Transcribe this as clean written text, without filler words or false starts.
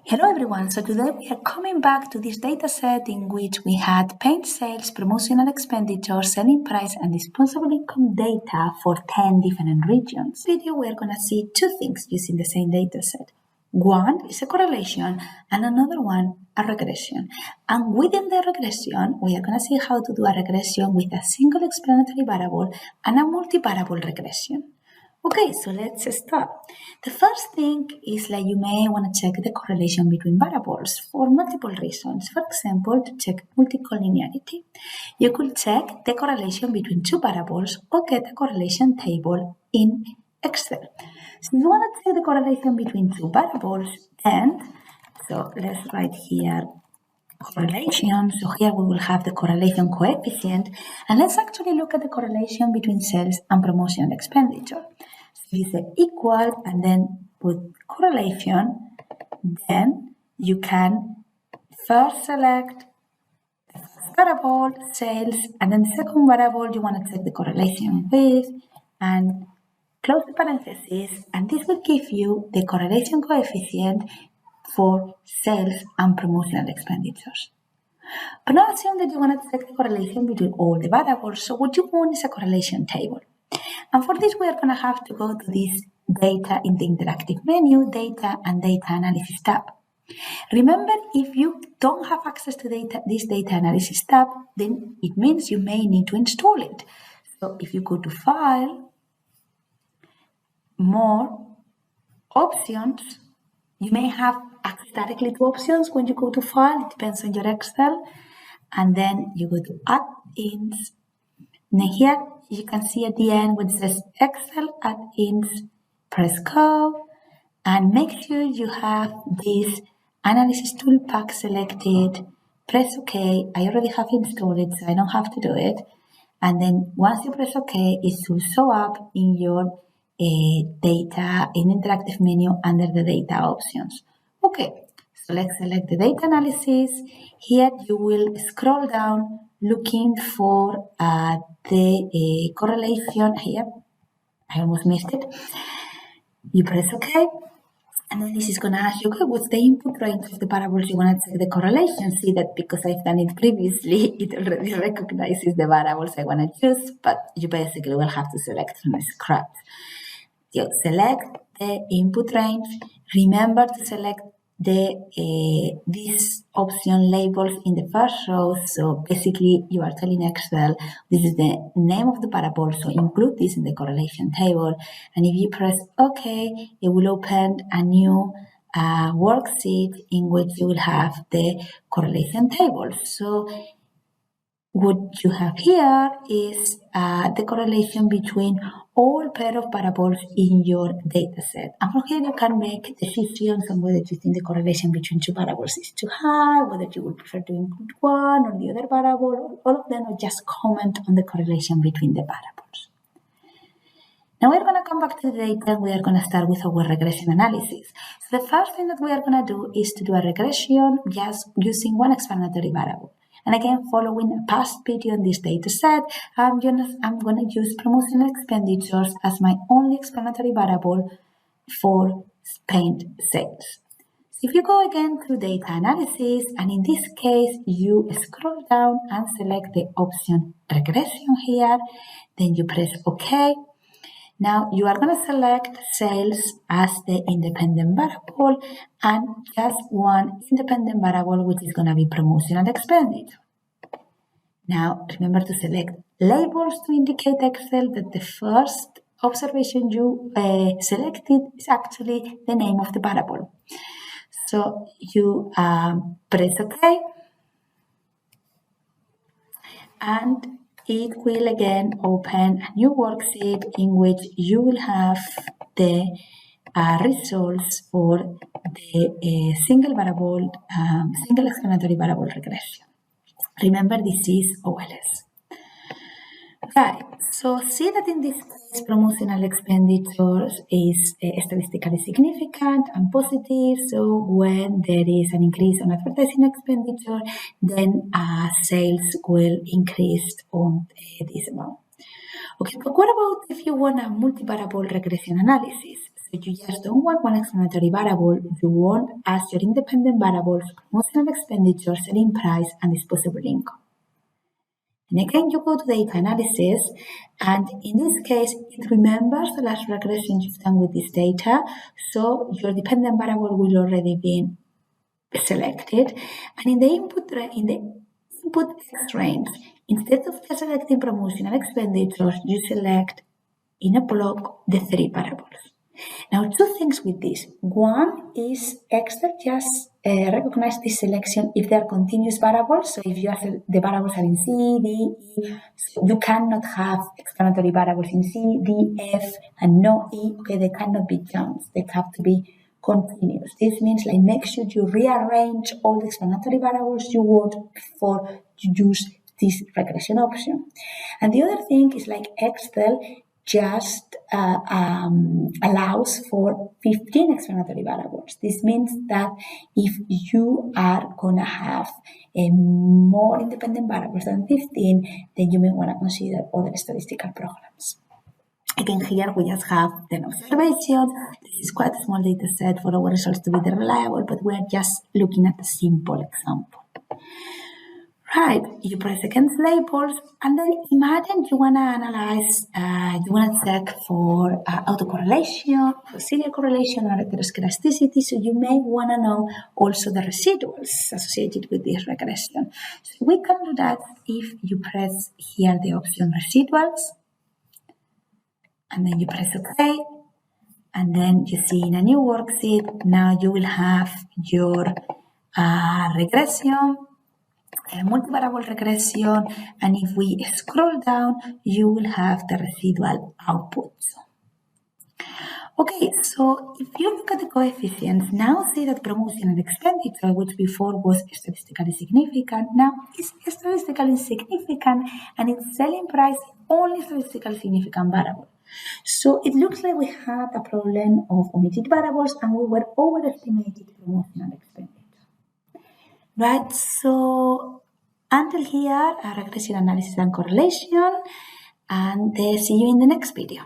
Hello everyone, so today we are coming back to this data set in which we had paint sales, promotional expenditure, selling price and disposable income data for 10 different regions. In this video we are going to see two things using the same data set. One is a correlation and another one a regression. And within the regression we are going to see how to do a regression with a single explanatory variable and a multivariable regression. Okay, so let's start. The first thing is like you may want to check the correlation between variables for multiple reasons. For example, to check multicollinearity. You could check the correlation between two variables or get a correlation table in Excel. So you want to check the correlation between two variables, and so let's write here correlation. So here we will have the correlation coefficient, and let's actually look at the correlation between sales and promotional expenditure. So you say equal and then put correlation, then you can first select the first variable, sales, and then the second variable you want to check the correlation with, and close the parentheses, and this will give you the correlation coefficient for sales and promotional expenditures. But now assume that you want to check the correlation between all the variables, so what you want is a correlation table. And for this we are going to have to go to this data in the interactive menu, data and data analysis tab. Remember, if you don't have access to this data analysis tab, then it means you may need to install it. So if you go to File, More, Options, you may have access directly to options when you go to File, it depends on your Excel, and then you go to Add-ins. Now here you can see at the end when it says Excel Add-ins, press Go, and make sure you have this Analysis Tool Pack selected, press OK. I already have installed it, so I don't have to do it. And then once you press OK, it will show up in your data in interactive menu under the data options. Okay, so let's select the data analysis. Here you will scroll down looking for the correlation. Here, I almost missed it. You press OK, and then this is going to ask you, okay, what's the input range of the variables you want to check the correlation? See that because I've done it previously, it already recognizes the variables I want to choose, but you basically will have to select from scratch. You select the input range. Remember to select this option labels in the first row. So basically you are telling Excel this is the name of the variable, so include this in the correlation table. And if you press OK, it will open a new worksheet in which you will have the correlation table. So what you have here is the correlation between all pair of variables in your data set. And from here you can make decisions on whether you think the correlation between two variables is too high, whether you would prefer to include one or the other variable, all of them, or just comment on the correlation between the variables. Now we're going to come back to the data and we are going to start with our regression analysis. So the first thing that we are going to do is to do a regression just using one explanatory variable. And again, following a past video in this data set, I'm going to use promotional expenditures as my only explanatory variable for paint sales. So if you go again to data analysis, and in this case, you scroll down and select the option regression here, then you press OK. Now you are going to select sales as the independent variable and just one independent variable, which is going to be promotional expenditure. Now remember to select labels to indicate Excel that the first observation you selected is actually the name of the variable. So you press OK, and it will again open a new worksheet in which you will have the results for the single explanatory variable regression. Remember, this is OLS. Right, so see that in this case, promotional expenditures is statistically significant and positive. So when there is an increase on advertising expenditure, then sales will increase on this amount. Okay, but what about if you want a multivariable regression analysis? So you just don't want one explanatory variable, you want as your independent variables promotional expenditure, selling price, and disposable income. And again, you go to data analysis, and in this case, it remembers the last regression you've done with this data, so your dependent variable will already be selected. And in the input X range, instead of just selecting promotional expenditures, you select in a block the 3 variables. Now, 2 things with this. One is Excel just recognize this selection if they are continuous variables. So if you have the variables are in C, D, E, so you cannot have explanatory variables in C, D, F, and no E. Okay, they cannot be jumps. They have to be continuous. This means like make sure you rearrange all the explanatory variables you want before you use this regression option. And the other thing is like Excel just allows for 15 explanatory variables. This means that if you are going to have more independent variables than 15, then you may want to consider other statistical programs. Again, here we just have the observation. This is quite a small data set for our results to be reliable, but we're just looking at a simple example. Right, you press against labels, and then imagine you want to analyze, you want to check for autocorrelation, for serial correlation, or heteroscedasticity, so you may want to know also the residuals associated with this regression. So we can do that if you press here the option residuals, and then you press OK, and then you see in a new worksheet, now you will have your regression, multivariable regression, and if we scroll down, you will have the residual outputs. Okay, so if you look at the coefficients, now see that promotion and expenditure, which before was statistically significant, now is statistically significant, and its selling price only statistically significant variable. So it looks like we had a problem of omitted variables, and we were overestimated promotion and expenditure. Right, so until here, regression analysis and correlation, and see you in the next video.